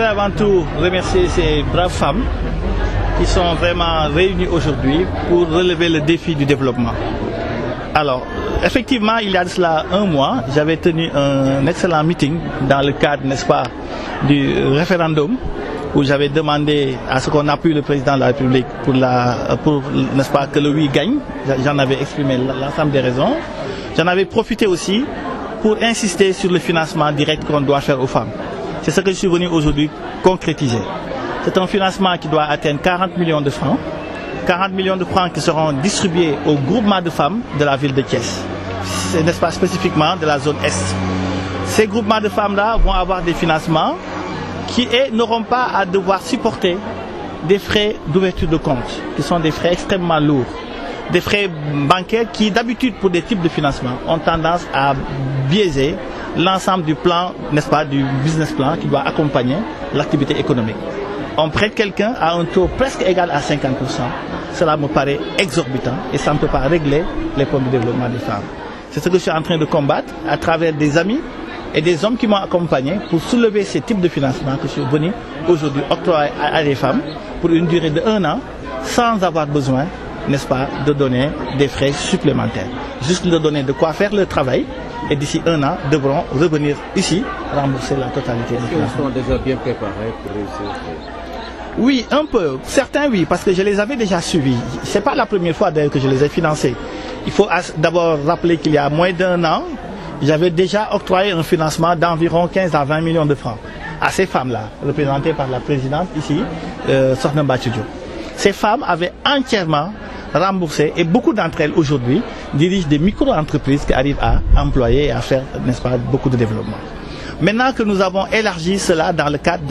voudrais avant tout remercier ces braves femmes qui sont vraiment réunies aujourd'hui pour relever le défi du développement. Alors, effectivement, il y a de cela un mois, j'avais tenu un excellent meeting dans le cadre, n'est-ce pas, du référendum où j'avais demandé à ce qu'on appuie le président de la République pour n'est-ce pas, que le oui gagne. J'en avais exprimé l'ensemble des raisons. J'en avais profité aussi pour insister sur le financement direct qu'on doit faire aux femmes. C'est ce que je suis venu aujourd'hui concrétiser. C'est un financement qui doit atteindre 40 millions de francs. 40 millions de francs qui seront distribués au groupement de femmes de la ville de Thiès. C'est, n'est-ce pas, spécifiquement de la zone Est. Ces groupements de femmes-là vont avoir des financements qui n'auront pas à devoir supporter des frais d'ouverture de compte, qui sont des frais extrêmement lourds. Des frais bancaires qui, d'habitude, pour des types de financement, ont tendance à biaiser l'ensemble du plan, n'est-ce pas, du business plan qui doit accompagner l'activité économique. On prête quelqu'un à un taux presque égal à 50%. Cela me paraît exorbitant et ça ne peut pas régler les problèmes de développement des femmes. C'est ce que je suis en train de combattre à travers des amis et des hommes qui m'ont accompagné pour soulever ces types de financement que je suis venu aujourd'hui octroyer à des femmes pour une durée de 1 an sans avoir besoin, n'est-ce pas, de donner des frais supplémentaires. Juste de donner de quoi faire le travail et d'ici 1 an devront revenir ici rembourser la totalité des financements. Ils sont déjà bien préparés pour réussir. Oui, un peu. Certains, oui, parce que je les avais déjà suivis. Ce n'est pas la première fois d'ailleurs que je les ai financés. Il faut d'abord rappeler qu'il y a moins d'1 an, j'avais déjà octroyé un financement d'environ 15 à 20 millions de francs à ces femmes-là, représentées par la présidente ici, Sokhna Mbathio Diop. Ces femmes avaient entièrement remboursé et beaucoup d'entre elles aujourd'hui dirigent des micro-entreprises qui arrivent à employer et à faire, n'est-ce pas, beaucoup de développement. Maintenant que nous avons élargi cela dans le cadre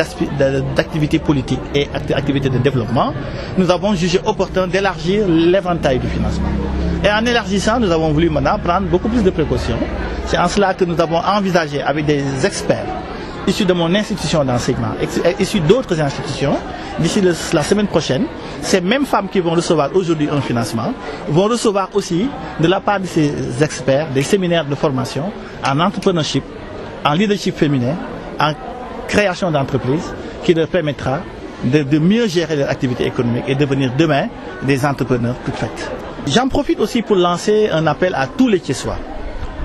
d'activités politiques et activités de développement, nous avons jugé opportun d'élargir l'éventail du financement. Et en élargissant, nous avons voulu maintenant prendre beaucoup plus de précautions. C'est en cela que nous avons envisagé avec des experts issus de mon institution d'enseignement, issus d'autres institutions, d'ici la semaine prochaine, ces mêmes femmes qui vont recevoir aujourd'hui un financement vont recevoir aussi de la part de ces experts des séminaires de formation en entrepreneurship, en leadership féminin, en création d'entreprises qui leur permettra de mieux gérer leur activité économique et devenir demain des entrepreneurs toutes faites. J'en profite aussi pour lancer un appel à tous les Thiessois,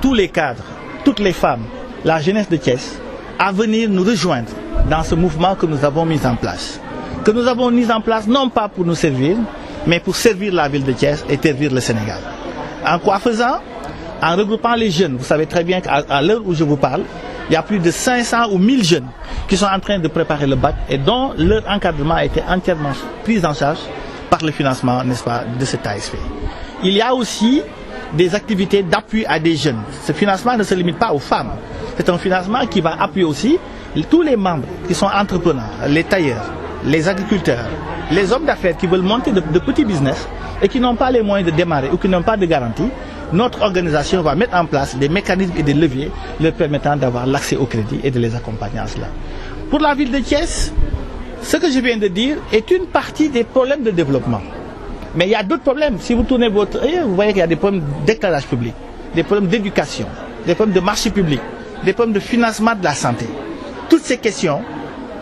tous les cadres, toutes les femmes, la jeunesse de Thiès, à venir nous rejoindre dans ce mouvement que nous avons mis en place. Que nous avons mis en place non pas pour nous servir, mais pour servir la ville de Thiès et servir le Sénégal. En quoi faisant? En regroupant les jeunes. Vous savez très bien qu'à l'heure où je vous parle, il y a plus de 500 ou 1000 jeunes qui sont en train de préparer le bac et dont leur encadrement a été entièrement pris en charge par le financement, n'est-ce pas, de cet ASP. Il y a aussi des activités d'appui à des jeunes. Ce financement ne se limite pas aux femmes. C'est un financement qui va appuyer aussi tous les membres qui sont entrepreneurs, les tailleurs, les agriculteurs, les hommes d'affaires qui veulent monter de petits business et qui n'ont pas les moyens de démarrer ou qui n'ont pas de garantie. Notre organisation va mettre en place des mécanismes et des leviers leur permettant d'avoir l'accès au crédit et de les accompagner en cela. Pour la ville de Thiès, ce que je viens de dire est une partie des problèmes de développement. Mais il y a d'autres problèmes. Si vous tournez votre œil, vous voyez qu'il y a des problèmes d'éclairage public, des problèmes d'éducation, des problèmes de marché public, des problèmes de financement de la santé. Toutes ces questions,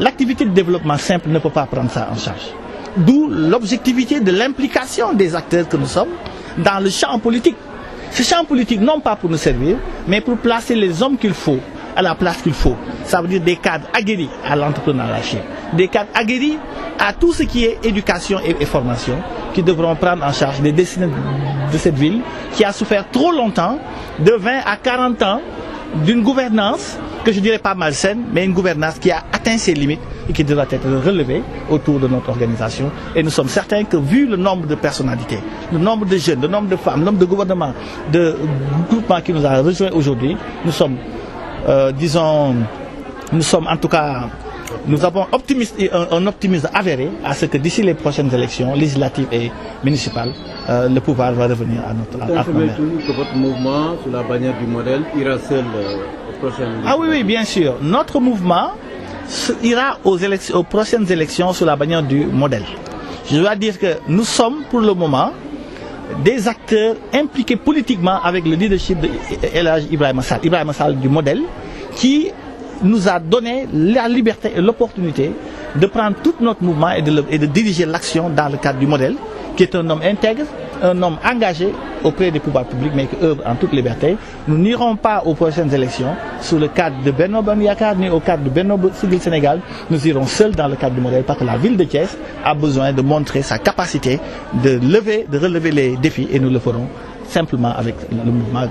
l'activité de développement simple ne peut pas prendre ça en charge. D'où l'objectivité de l'implication des acteurs que nous sommes dans le champ politique. Ce champ politique, non pas pour nous servir, mais pour placer les hommes qu'il faut à la place qu'il faut. Ça veut dire des cadres aguerris à l'entrepreneuriat, des cadres aguerris à tout ce qui est éducation et formation, qui devront prendre en charge les destinées de cette ville qui a souffert trop longtemps, de 20 à 40 ans, d'une gouvernance que je dirais pas malsaine, mais une gouvernance qui a atteint ses limites et qui devra être relevée autour de notre organisation. Et nous sommes certains que vu le nombre de personnalités, le nombre de jeunes, le nombre de femmes, le nombre de gouvernements, de groupements qui nous a rejoints aujourd'hui, nous sommes, en tout cas, nous avons un optimisme avéré à ce que d'ici les prochaines élections législatives et municipales, le pouvoir va revenir à notre maire. Que votre mouvement, sous la bannière du modèle, ira seul aux prochaines élections? Ah oui, bien sûr. Notre mouvement ira aux prochaines élections sous la bannière du modèle. Je dois dire que nous sommes pour le moment des acteurs impliqués politiquement avec le leadership de El Hadj Ibrahima Sall du modèle, qui nous a donné la liberté et l'opportunité de prendre tout notre mouvement et de diriger l'action dans le cadre du modèle, qui est un homme intègre, un homme engagé auprès des pouvoirs publics, mais qui œuvre en toute liberté. Nous n'irons pas aux prochaines élections sous le cadre de Benno Bokk Yakaar ni au cadre de Benno Siggil Sénégal. Nous irons seuls dans le cadre du modèle parce que la ville de Thiès a besoin de montrer sa capacité de relever les défis, et nous le ferons simplement avec le mouvement.